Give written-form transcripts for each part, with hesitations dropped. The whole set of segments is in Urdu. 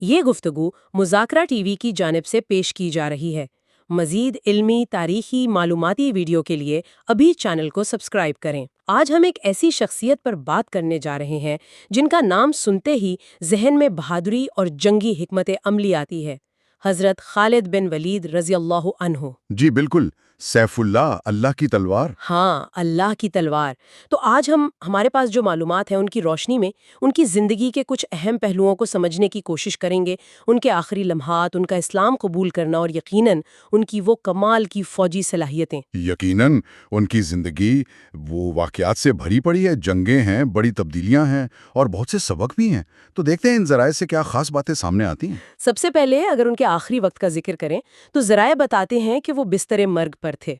یہ گفتگو مذاکرہ ٹی وی کی جانب سے پیش کی جا رہی ہے۔ مزید علمی، تاریخی، معلوماتی ویڈیو کے لیے ابھی چینل کو سبسکرائب کریں۔ آج ہم ایک ایسی شخصیت پر بات کرنے جا رہے ہیں جن کا نام سنتے ہی ذہن میں بہادری اور جنگی حکمت عملی آتی ہے، حضرت خالد بن ولید رضی اللہ عنہ۔ جی بالکل، سیف اللہ، اللہ کی تلوار۔ ہاں، اللہ کی تلوار۔ تو آج ہمارے پاس جو معلومات ہیں ان کی روشنی میں ان کی زندگی کے کچھ اہم پہلوؤں کو سمجھنے کی کوشش کریں گے، ان کے آخری لمحات، ان کا اسلام قبول کرنا اور یقیناً ان کی وہ کمال کی فوجی صلاحیتیں۔ یقیناً ان کی زندگی وہ واقعات سے بھری پڑی ہے، جنگیں ہیں، بڑی تبدیلیاں ہیں اور بہت سے سبق بھی ہیں۔ تو دیکھتے ہیں ان ذرائع سے کیا خاص باتیں سامنے آتی ہیں۔ سب سے پہلے اگر ان کے آخری وقت کا ذکر کریں تو ذرائع بتاتے ہیں کہ وہ بستر مرگ پر تھے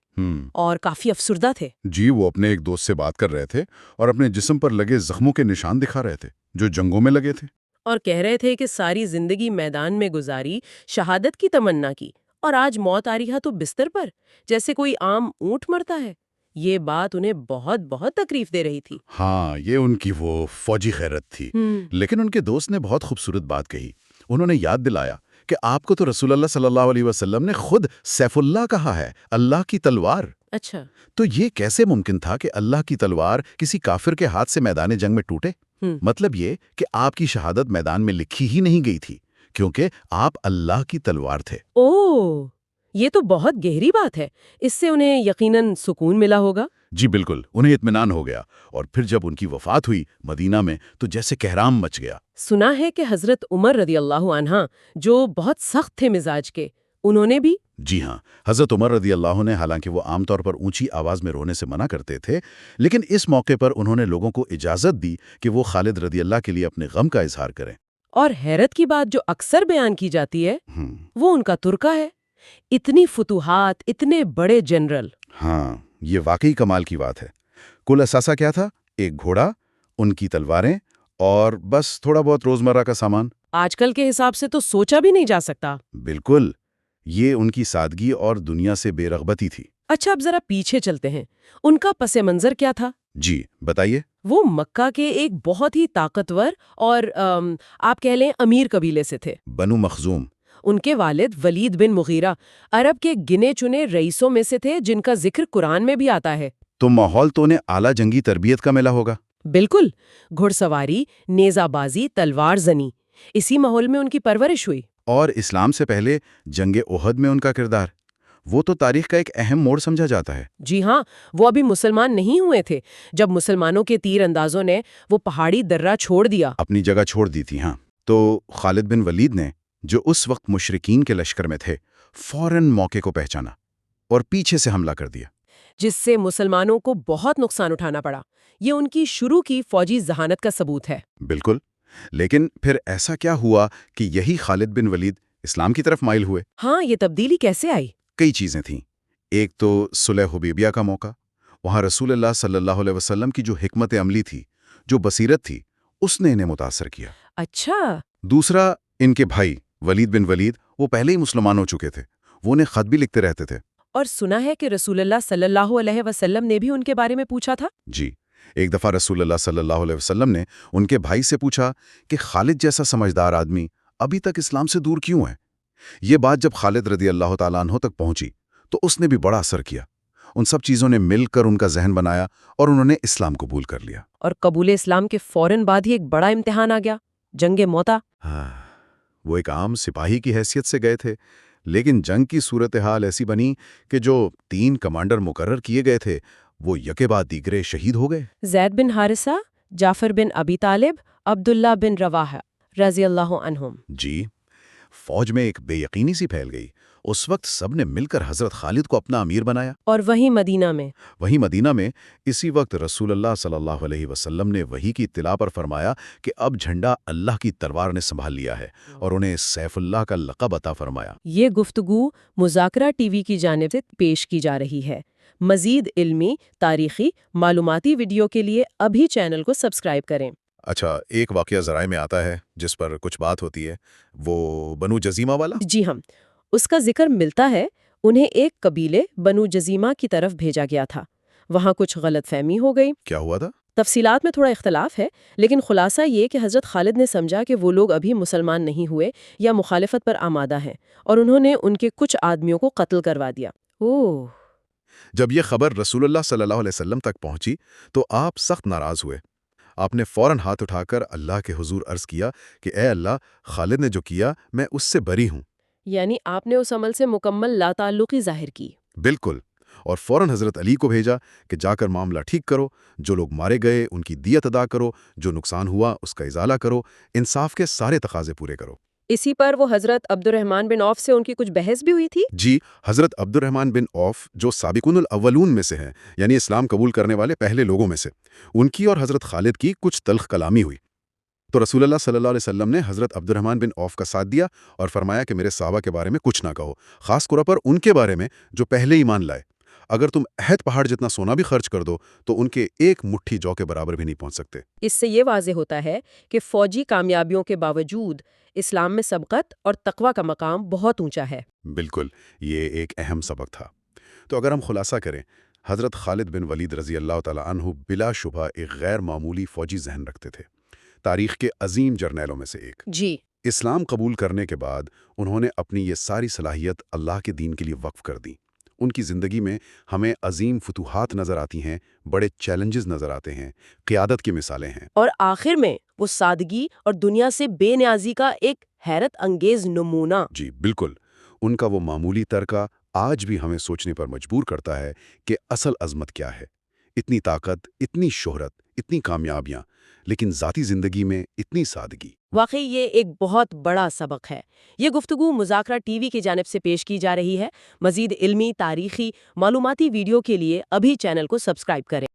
اور کافی افسردہ تھے۔ جی، وہ اپنے ایک دوست سے بات کر رہے تھے اور اپنے جسم پر لگے زخموں کے نشان دکھا رہے تھے جو جنگوں میں لگے تھے۔ اور کہہ رہے تھے کہ ساری زندگی میدان میں گزاری، شہادت کی تمنا کی، اور آج موت آ رہی ہے تو بستر پر، جیسے کوئی عام اونٹ مرتا ہے۔ یہ بات انہیں بہت بہت تکلیف دے رہی تھی۔ ہاں، یہ ان کی وہ فوجی غیرت تھی۔ لیکن ان کے دوست نے بہت خوبصورت بات کہی۔ انہوں نے یاد دلایا کہ آپ کو تو رسول اللہ صلی اللہ علیہ وسلم نے خود سیف اللہ کہا ہے، اللہ کی تلوار۔ اچھا۔ تو یہ کیسے ممکن تھا کہ اللہ کی تلوار کسی کافر کے ہاتھ سے میدان جنگ میں ٹوٹے؟ مطلب یہ کہ آپ کی شہادت میدان میں لکھی ہی نہیں گئی تھی، کیونکہ آپ اللہ کی تلوار تھے۔ اوہ، یہ تو بہت گہری بات ہے۔ اس سے انہیں یقیناً سکون ملا ہوگا۔ جی بالکل، انہیں اطمینان ہو گیا، اور پھر جب ان کی وفات ہوئی مدینہ میں تو جیسے کہرام مچ گیا۔ سنا ہے کہ حضرت عمر رضی اللہ عنہ جو بہت سخت تھے مزاج کے، انہوں نے بھی؟ جی ہاں، حضرت عمر رضی اللہ نے، حالانکہ وہ عام طور پر اونچی آواز میں رونے سے منع کرتے تھے، لیکن اس موقع پر انہوں نے لوگوں کو اجازت دی کہ وہ خالد رضی اللہ کے لیے اپنے غم کا اظہار کریں۔ اور حیرت کی بات جو اکثر بیان کی جاتی ہے وہ ان کا ترکہ ہے۔ اتنی فتوحات، اتنے بڑے جنرل۔ ہاں، یہ واقعی کمال کی بات ہے۔ کل اثاثہ کیا تھا؟ ایک گھوڑا، ان کی تلواریں اور بس تھوڑا بہت روزمرہ کا سامان۔ آج کل کے حساب سے تو سوچا بھی نہیں جا سکتا۔ بالکل، یہ ان کی سادگی اور دنیا سے بے رغبتی تھی۔ اچھا، اب ذرا پیچھے چلتے ہیں۔ ان کا پس منظر کیا تھا؟ جی بتائیے۔ وہ مکہ کے ایک بہت ہی طاقتور اور آپ کہہ لیں امیر قبیلے سے تھے، بنو مخزوم۔ ان کے والد ولید بن مغیرہ عرب کے گنے چنے رئیسوں میں سے تھے جن کا ذکر قرآن میں بھی آتا ہے۔ تو ماحول تو انہیں اعلیٰ جنگی تربیت کا ملا ہوگا۔ بالکل، گھڑ سواری، نیزہ بازی، تلوار زنی، اسی ماحول میں ان کی پرورش ہوئی۔ اور اسلام سے پہلے جنگ احد میں ان کا کردار، وہ تو تاریخ کا ایک اہم موڑ سمجھا جاتا ہے۔ جی ہاں، وہ ابھی مسلمان نہیں ہوئے تھے جب مسلمانوں کے تیر اندازوں نے وہ پہاڑی درہ چھوڑ دیا، اپنی جگہ چھوڑ دی تھی۔ ہاں، تو خالد بن ولید نے، جو اس وقت مشرکین کے لشکر میں تھے، فوراً موقع کو پہچانا اور پیچھے سے حملہ کر دیا، جس سے مسلمانوں کو بہت نقصان اٹھانا پڑا۔ یہ ان کی شروع کی فوجی ذہانت کا ثبوت ہے۔ بالکل۔ لیکن پھر ایسا کیا ہوا کہ یہی خالد بن ولید اسلام کی طرف مائل ہوئے؟ ہاں، یہ تبدیلی کیسے آئی؟ کئی چیزیں تھیں۔ ایک تو صلح حدیبیہ کا موقع، وہاں رسول اللہ صلی اللہ علیہ وسلم کی جو حکمت عملی تھی، جو بصیرت تھی، اس نے انہیں متاثر کیا۔ اچھا۔ دوسرا، ان کے بھائی ولید بن ولید، وہ پہلے ہی مسلمان ہو چکے تھے، وہ انہیں خط بھی لکھتے رہتے تھے۔ اور سنا ہے کہ رسول اللہ صلی اللہ علیہ وسلم نے بھی ان کے بارے میں پوچھا تھا؟ جی، ایک دفعہ رسول اللہ صلی اللہ علیہ وسلم نے ان کے بھائی سے پوچھا کہ خالد جیسا سمجھدار آدمی ابھی تک اسلام سے دور کیوں ہے؟ یہ بات جب خالد رضی اللہ تعالیٰ عنہ تک پہنچی تو اس نے بھی بڑا اثر کیا۔ ان سب چیزوں نے مل کر ان کا ذہن بنایا اور انہوں نے اسلام قبول کر لیا۔ اور قبول اسلام کے فوراً بعد ہی ایک بڑا امتحان آ گیا، جنگ موتا۔ وہ ایک عام سپاہی کی حیثیت سے گئے تھے، لیکن جنگ کی صورتحال ایسی بنی کہ جو 3 کمانڈر مقرر کیے گئے تھے وہ یکے بعد دیگرے شہید ہو گئے۔ زید بن حارثہ، جعفر بن ابی طالب، عبداللہ بن رواحہ رضی اللہ عنہم۔ جی، فوج میں ایک بے یقینی سی پھیل گئی۔ اس وقت سب نے مل کر حضرت خالد کو اپنا امیر بنایا۔ اور وہیں مدینہ میں اسی وقت رسول اللہ صلی اللہ علیہ وسلم نے وحی کی اطلاع پر فرمایا کہ اب جھنڈا اللہ کی تلوار نے سنبھال لیا ہے، اور انہیں سیف اللہ کا لقب عطا فرمایا۔ یہ گفتگو مذاکرہ ٹی وی کی جانب سے پیش کی جا رہی ہے۔ مزید علمی، تاریخی، معلوماتی ویڈیو کے لیے ابھی چینل کو سبسکرائب کریں۔ اچھا، ایک واقعہ ذرائع میں آتا ہے جس پر کچھ بات ہوتی ہے، وہ بنو جزیمہ والا۔ جی ہاں، اس کا ذکر ملتا ہے۔ انہیں ایک قبیلے بنو جزیمہ کی طرف بھیجا گیا تھا، وہاں کچھ غلط فہمی ہو گئی۔ کیا ہوا تھا؟ تفصیلات میں تھوڑا اختلاف ہے، لیکن خلاصہ یہ کہ حضرت خالد نے سمجھا کہ وہ لوگ ابھی مسلمان نہیں ہوئے یا مخالفت پر آمادہ ہیں، اور انہوں نے ان کے کچھ آدمیوں کو قتل کروا دیا۔ اوہ! جب یہ خبر رسول اللہ صلی اللہ علیہ وسلم تک پہنچی تو آپ سخت ناراض ہوئے۔ آپ نے فوراً ہاتھ اٹھا کر اللہ کے حضور عرض کیا کہ اے اللہ، خالد نے جو کیا میں اس سے بری ہوں۔ یعنی آپ نے اس عمل سے مکمل لا تعلقی ظاہر کی۔ بالکل، اور فوراً حضرت علی کو بھیجا کہ جا کر معاملہ ٹھیک کرو، جو لوگ مارے گئے ان کی دیت ادا کرو، جو نقصان ہوا اس کا ازالہ کرو، انصاف کے سارے تقاضے پورے کرو۔ اسی پر وہ حضرت عبد الرحمن بن عوف سے ان کی کچھ بحث بھی ہوئی تھی؟ جی، حضرت عبد الرحمن بن عوف جو سابقون الاولون میں سے ہیں، یعنی اسلام قبول کرنے والے پہلے لوگوں میں سے، ان کی اور حضرت خالد کی کچھ تلخ کلامی ہوئی۔ تو رسول اللہ صلی اللہ علیہ وسلم نے حضرت عبد الرحمن بن عوف کا ساتھ دیا اور فرمایا کہ میرے صحابہ کے بارے میں کچھ نہ کہو، خاص طور پر ان کے بارے میں جو پہلے ایمان لائے۔ اگر تم احد پہاڑ جتنا سونا بھی خرچ کر دو تو ان کے ایک مٹھی جو کے برابر بھی نہیں پہنچ سکتے۔ اس سے یہ واضح ہوتا ہے کہ فوجی کامیابیوں کے باوجود اسلام میں سبقت اور تقوی کا مقام بہت اونچا ہے۔ بالکل، یہ ایک اہم سبق تھا۔ تو اگر ہم خلاصہ کریں، حضرت خالد بن ولید رضی اللہ تعالیٰ عنہ بلا شبہ ایک غیر معمولی فوجی ذہن رکھتے تھے، تاریخ کے عظیم جرنیلوں میں سے ایک۔ جی، اسلام قبول کرنے کے بعد انہوں نے اپنی یہ ساری صلاحیت اللہ کے دین کے لیے وقف کر دی۔ ان کی زندگی میں ہمیں عظیم فتوحات نظر آتی ہیں، بڑے چیلنجز نظر آتے ہیں، قیادت کی مثالیں ہیں۔ اور آخر میں وہ سادگی اور دنیا سے بے نیازی کا ایک حیرت انگیز نمونہ۔ جی بالکل، ان کا وہ معمولی ترکہ آج بھی ہمیں سوچنے پر مجبور کرتا ہے کہ اصل عظمت کیا ہے۔ اتنی طاقت، اتنی شہرت، اتنی کامیابیاں، لیکن ذاتی زندگی میں اتنی سادگی۔ واقعی یہ ایک بہت بڑا سبق ہے۔ یہ گفتگو مذاکرہ ٹی وی کی جانب سے پیش کی جا رہی ہے۔ مزید علمی، تاریخی، معلوماتی ویڈیو کے لیے ابھی چینل کو سبسکرائب کریں۔